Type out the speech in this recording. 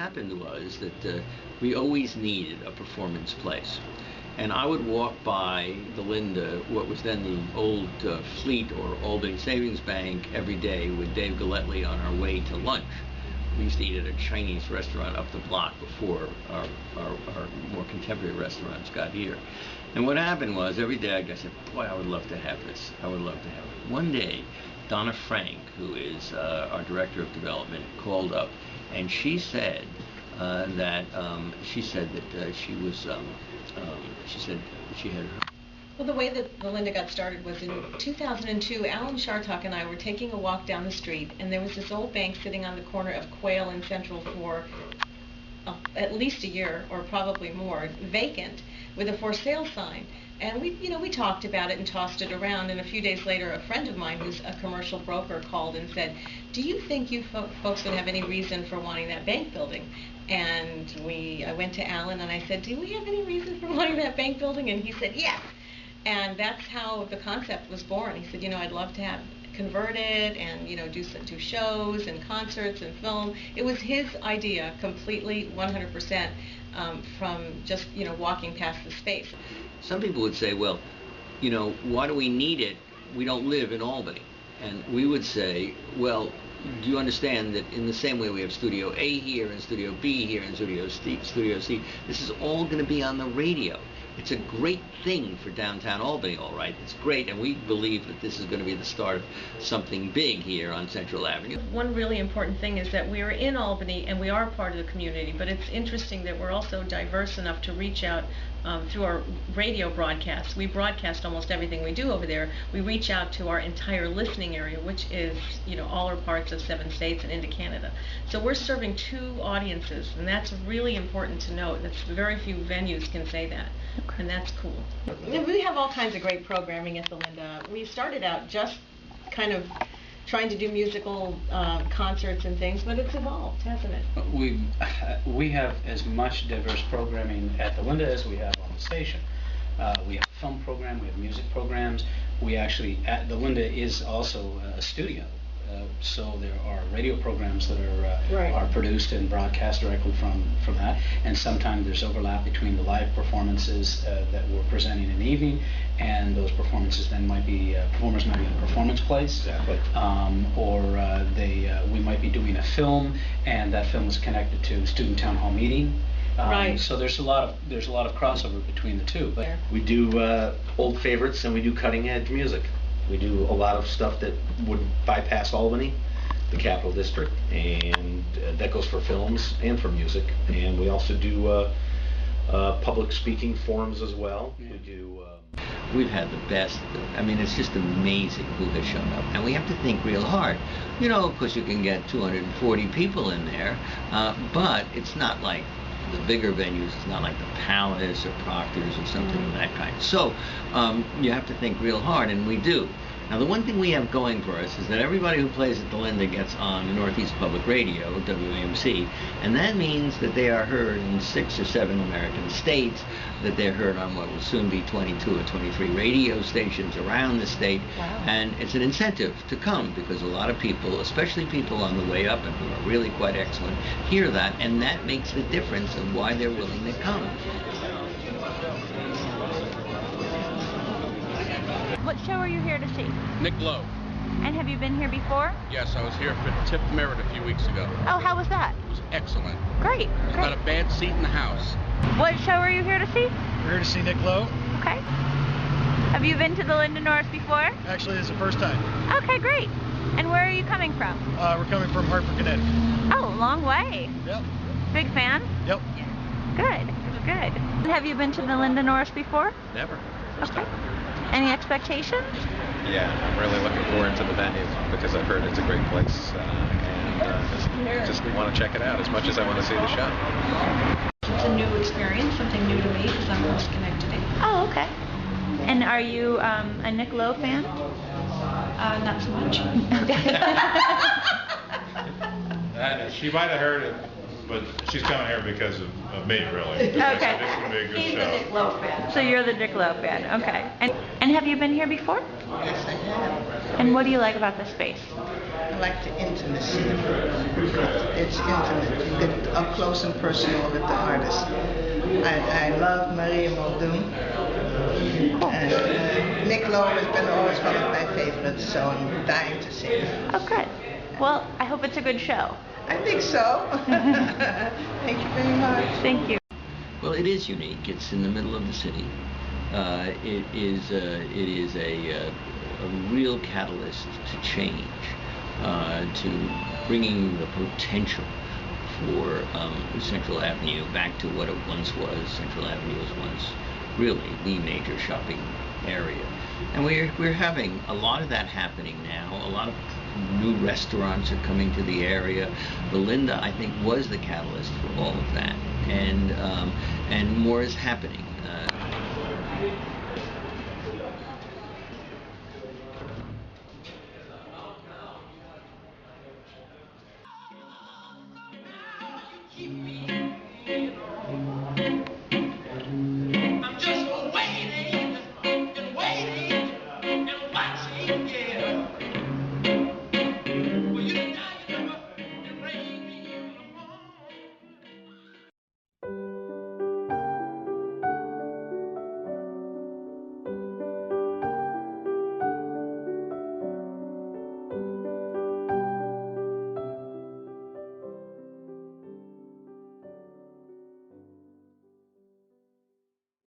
happened was that we always needed a performance place. And I would walk by the Linda, what was then the old Fleet or Albany Savings Bank, every day with Dave Galletly on our way to lunch. We used to eat at a Chinese restaurant up the block before our more contemporary restaurants got here. And what happened was, every day I said, boy, I would love to have this. I would love to have it. One day, Donna Frank, who is our Director of Development, called up, and she said that she said she had. Well, the way that the Linda got started was in 2002. Alan Shartok and I were taking a walk down the street, and there was this old bank sitting on the corner of Quail and Central for at least a year, or probably more, vacant, with a for sale sign. And we talked about it and tossed it around, and a few days later a friend of mine who's a commercial broker called and said, do you think you folks would have any reason for wanting that bank building? And I went to Alan and I said, do we have any reason for wanting that bank building? And he said, yes. And that's how the concept was born. He said, I'd love to have converted and do shows and concerts and film. It was his idea completely, 100%, from just walking past the space. Some people would say, well, why do we need it? We don't live in Albany. And we would say, well, do you understand that in the same way we have Studio A here and Studio B here and Studio C, this is all going to be on the radio. It's a great thing for downtown Albany, all right. It's great, and we believe that this is going to be the start of something big here on Central Avenue. One really important thing is that we are in Albany and we are part of the community, but it's interesting that we're also diverse enough to reach out through our radio broadcasts. We broadcast almost everything we do over there. We reach out to our entire listening area, which is all our parts of 7 states and into Canada. So we're serving 2 audiences, and that's really important to note. That's very few venues can say that. And that's cool. We have all kinds of great programming at the Linda. We started out just kind of trying to do musical concerts and things, but it's evolved, hasn't it? We have as much diverse programming at the Linda as we have on the station. We have a film program, we have music programs. We actually, at the Linda is also a studio. So there are radio programs that are produced and broadcast directly from that, and sometimes there's overlap between the live performances that we're presenting in the evening, and those performances then might be performers might be in a performance place, exactly. Or we might be doing a film, and that film is connected to student town hall meeting. Right. So there's a lot of crossover between the two. But we do old favorites and we do cutting edge music. We do a lot of stuff that would bypass Albany, the Capital District, and that goes for films and for music. And we also do public speaking forums as well. Yeah. We do. We've had the best. I mean, it's just amazing who has shown up, and we have to think real hard. Of course, you can get 240 people in there, but it's not like the bigger venues. It's not like the Palace or Proctor's or something of that kind. So you have to think real hard, and we do. Now, the one thing we have going for us is that everybody who plays at the Linda gets on the Northeast Public Radio, WAMC, and that means that they are heard in 6 or 7 American states, that they're heard on what will soon be 22 or 23 radio stations around the state. Wow. And it's an incentive to come, because a lot of people, especially people on the way up and who are really quite excellent, hear that, and that makes the difference of why they're willing to come. What show are you here to see? Nick Lowe. And have you been here before? Yes, I was here for Tip Merit a few weeks ago. Oh, how was that? It was excellent. Great. There's not a bad seat in the house. What show are you here to see? We're here to see Nick Lowe. Okay. Have you been to the Linda Norris before? Actually, this is the first time. Okay, great. And where are you coming from? We're coming from Hartford, Connecticut. Oh, long way. Yep. Big fan? Yep. Good, good. Have you been to the Linda Norris before? Never. First Okay. time. Any expectations? Yeah, I'm really looking forward to the venue because I've heard it's a great place and just want to check it out as much as I want to see the show. It's a new experience, something new to me, because I'm from Schenectady. Oh, okay. And are you a Nick Lowe fan? Not so much. She might have heard it but she's coming here because of me, really. Because I Okay. think it's going to be a good He's the show. Nick Lowe fan. So you're the Dick Lowe fan. Okay. And have you been here before? Yes, I have. And what do you like about the space? I like the intimacy. It's intimate. You get up close and personal with the artist. I love Maria Muldoon. And Nick Lowe has been always one of my favorites, so I'm dying to see him. Oh, good. Well, I hope it's a good show. I think so. Thank you very much. Thank you. Well, it is unique. It's in the middle of the city. It is a real catalyst to change, to bringing the potential for Central Avenue back to what it once was. Central Avenue was once really the major shopping area, and we're having a lot of that happening now. A lot of new restaurants are coming to the area. The Linda, I think, was the catalyst for all of that, and more is happening.